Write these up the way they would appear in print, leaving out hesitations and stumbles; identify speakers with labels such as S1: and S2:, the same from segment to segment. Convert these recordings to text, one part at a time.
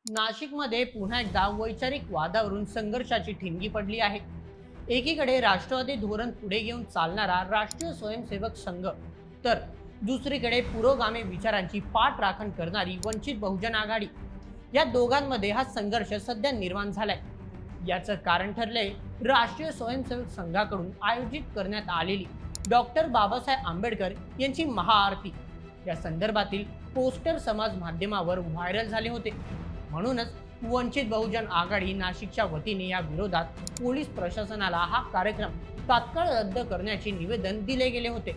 S1: नाशिकमध्ये पुन्हा एकदा वैचारिक वादावरून संघर्षाची ठिणगी पडली आहे. एकीकडे राष्ट्रवादी धोरण पुढे घेऊन चालणारा राष्ट्रीय स्वयंसेवक संघ, तर दुसरीकडे पुरोगामी विचारांची पाठराखण करणारी वंचित बहुजन आघाडी. या दोघांमध्ये हा संघर्ष सध्या निर्माण झालाय. याचं कारण ठरलंय राष्ट्रीय स्वयंसेवक संघाकडून आयोजित करण्यात आलेली डॉक्टर बाबासाहेब आंबेडकर यांची महाआरती. या संदर्भातील पोस्टर समाज माध्यमावर व्हायरल झाले होते. म्हणूनच वंचित बहुजन आघाडी नाशिकच्या वतीने या विरोधात पोलीस प्रशासनाला हा कार्यक्रम तात्काळ रद्द करण्याचे निवेदन दिले गेले होते.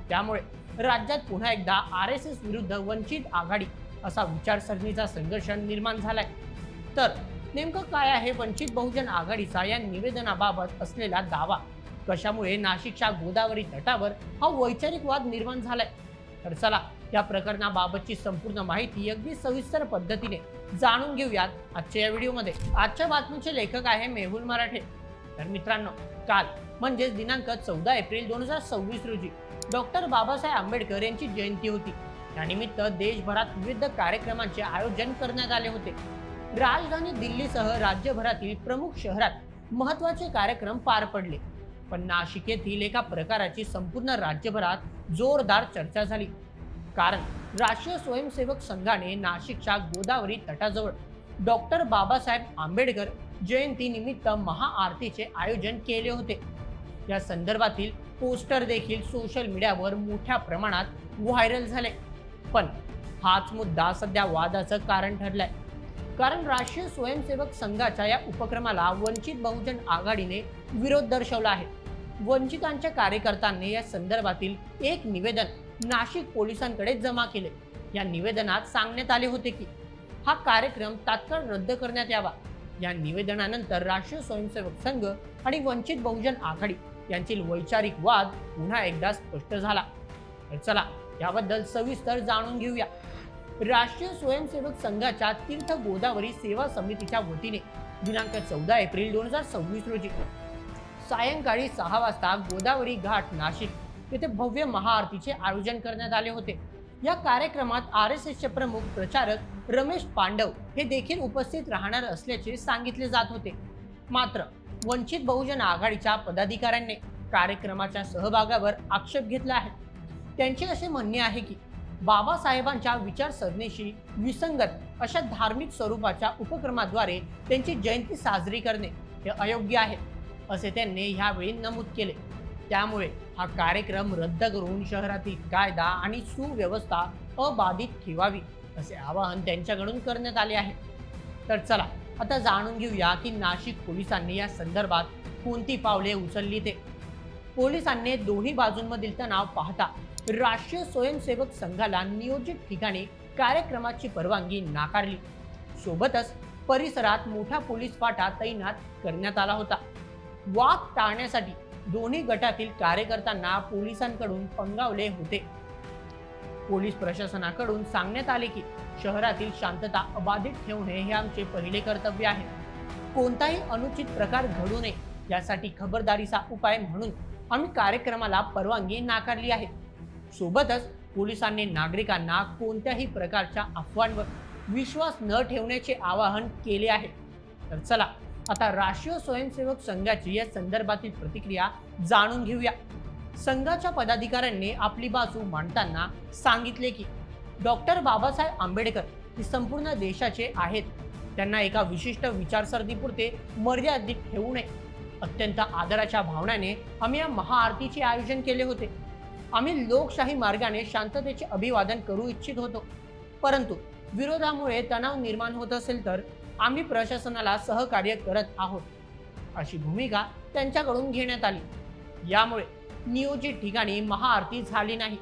S1: त्यामुळे राज्यात पुन्हा एकदा RSS विरुद्ध वंचित आघाडी असा विचारसरणीचा संघर्ष निर्माण झालाय. तर नेमकं काय आहे वंचित बहुजन आघाडीचा या निवेदनाबाबत असलेला दावा? कशामुळे नाशिकच्या गोदावरी तटावर हा वैचारिक वाद निर्माण झालाय? तर चला या प्रकरणाबाबतची संपूर्ण माहिती अगदी सविस्तर पद्धतीने जाणून घेऊयात आजच्या या व्हिडिओमध्ये. आजच्या बातमीचे लेखक आहे मेहुल मराठे. तर मित्रांनो, काल म्हणजेच दिनांक 14 एप्रिल 2026 रोजी डॉक्टर बाबासाहेब आंबेडकर यांची जयंती होती. त्यानिमित्त देशभरात विविध कार्यक्रमांचे आयोजन करण्यात आले होते. राजधानी दिल्लीसह राज्यभरातील प्रमुख शहरात महत्त्वाचे कार्यक्रम पार पडले. पण नाशिक येथील एका प्रकाराची संपूर्ण राज्यभरात जोरदार चर्चा झाली. कारण राष्ट्रीय स्वयंसेवक संघाने नाशिकच्या गोदावरी तटाजवळ डॉक्टर बाबासाहेब आंबेडकर जयंती निमित्त महाआरतीचे आयोजन केले होते. या संदर्भातील पोस्टर देखील सोशल मीडियावर मोठ्या प्रमाणात व्हायरल झाले. पण हाच मुद्दा सध्या वादाचं कारण ठरलाय. कारण राष्ट्रीय स्वयंसेवक संघाच्या या उपक्रमाला वंचित बहुजन आघाडीने विरोध दर्शवला आहे. वंचितांच्या कार्यकर्त्यांनी या संदर्भातील एक निवेदन नाशिक पोलिसांकडे जमा केले. या निवेदनात सांगण्यात आले होते की हा कार्यक्रम तात्काळ रद्द करण्यात यावा. या निवेदनानंतर राष्ट्रीय स्वयंसेवक संघ आणि वंचित बहुजन आघाडी यांतील वैचारिक वाद पुन्हा एकदा स्पष्ट झाला. तर चला याबद्दल सविस्तर जाणून घेऊया. राष्ट्रीय स्वयंसेवक संघाच्या तीर्थ गोदावरी सेवा समितीच्या वतीने दिनांक 14 एप्रिल 2026 रोजी सायंकाळी 6 वाजता गोदावरी घाट नाशिक येथे भव्य महाआरतीचे आयोजन करण्यात आले होते. या कार्यक्रमात RSSचे प्रमुख प्रचारक रमेश पांडव हे देखील उपस्थित राहणार असल्याचे सांगितले जात होते. मात्र वंचित बहुजन आघाडीच्या पदाधिकाऱ्यांनी कार्यक्रमाच्या सहभागावर आक्षेप घेतला आहे. त्यांचे असे म्हणणे आहे की बाबासाहेबांच्या विचारसरणीशी विसंगत अशा धार्मिक स्वरूपाच्या उपक्रमाद्वारे त्यांची जयंती साजरी करणे हे अयोग्य आहे, असे त्यांनी यावेळी नमूद केले. त्यामुळे हा कार्यक्रम रद्द करून शहरातील कायदा आणि सुव्यवस्था अबाधित ठेवावी असे आवाहन त्यांच्याकडून करण्यात आले आहे. तर चला आता जाणून घेऊया की नाशिक पोलिसांनी या संदर्भात कोणती पावले उचलली ते. पोलिसांनी दोन्ही बाजूंमधील तणाव पाहता राष्ट्रीय स्वयंसेवक संघाला नियोजित ठिकाणी कार्यक्रमाची परवानगी नाकारली. सोबतच परिसरात मोठा पोलीस फाटा तैनात करण्यात आला होता. वाद टाळण्यासाठी दोन्ही गटातील कार्यकर्त्यांना पोलिसांकडून पंगावले होते. पोलीस प्रशासनाकडून सांगण्यात आले की शहरातील शांतता अबाधित ठेवणे हे आमचे पहिले कर्तव्य आहे. कोणताही अनुचित प्रकार घडू नये यासाठी खबरदारीचा उपाय म्हणून आम्ही कार्यक्रमाला परवानगी नाकारली आहे. सोबतच पोलिसांनी नागरिकांना कोणत्याही प्रकारच्या अफवांवर विश्वास न ठेवण्याचे आवाहन केले आहे. तर चला आता राष्ट्रीय स्वयंसेवक संघाची या संदर्भातील प्रतिक्रिया जाणून घेऊया. संघाच्या पदाधिकाऱ्यांनी आपली बाजू मांडताना सांगितले की डॉक्टर बाबासाहेब आंबेडकर हे संपूर्ण देशाचे आहेत. त्यांना एका विशिष्ट विचारसरणीपुरते मर्यादित ठेवू नये. अत्यंत आदराच्या भावनेने आम्ही या महाआरतीचे आयोजन केले होते. आम्ही लोकशाही मार्गाने शांततेचे अभिवादन करू इच्छित होतो. परंतु विरोधामुळे तणाव निर्माण होत असेल तर आम्ही प्रशासनाला सहकार्य करत आहोत, अशी भूमिका त्यांच्याकडून घेण्यात आली. यामुळे नियोजित ठिकाणी महाआरती झाली नाही.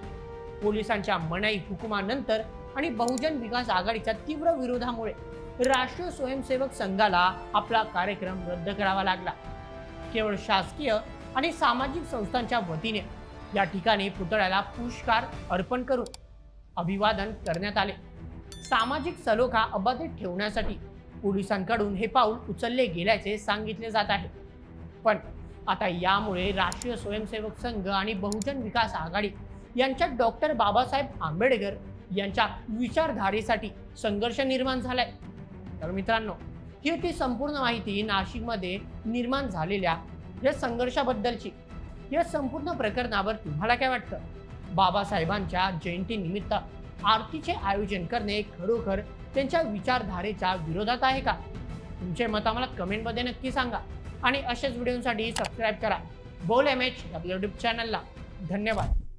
S1: पोलिसांच्या मनाई हुकुमानंतर आणि बहुजन विकास आघाडीच्या तीव्र विरोधामुळे राष्ट्रीय स्वयंसेवक संघाला आपला कार्यक्रम रद्द करावा लागला. केवळ शासकीय आणि सामाजिक संस्थांच्या वतीने या ठिकाणी पुतळ्याला पुष्पहार अर्पण करून अभिवादन करण्यात आले. सामाजिक सलोखा अबाधित ठेवण्यासाठी पोलिसांकडून हे पाऊल उचलले गेल्याचे सांगितले जात आहे. पण आता यामुळे राष्ट्रीय स्वयंसेवक संघ आणि बहुजन विकास आघाडी यांच्यात डॉक्टर बाबासाहेब आंबेडकर यांच्या विचारधारेसाठी संघर्ष निर्माण झालाय. तर मित्रांनो, ही होती संपूर्ण माहिती नाशिकमध्ये निर्माण झालेल्या या संघर्षाबद्दलची. या संपूर्ण प्रकरणावर तुम्हाला काय वाटतं? बाबासाहेबांच्या जयंतीनिमित्त आरतीचे आयोजन करणे खरोखर त्यांच्या विचारधारेच्या विरोधात आहे का? तुमचे मत आम्हाला कमेंटमध्ये नक्की सांगा आणि अशाच व्हिडिओसाठी सबस्क्राईब करा बोल MH आपल्या यूट्यूब चॅनलला. धन्यवाद.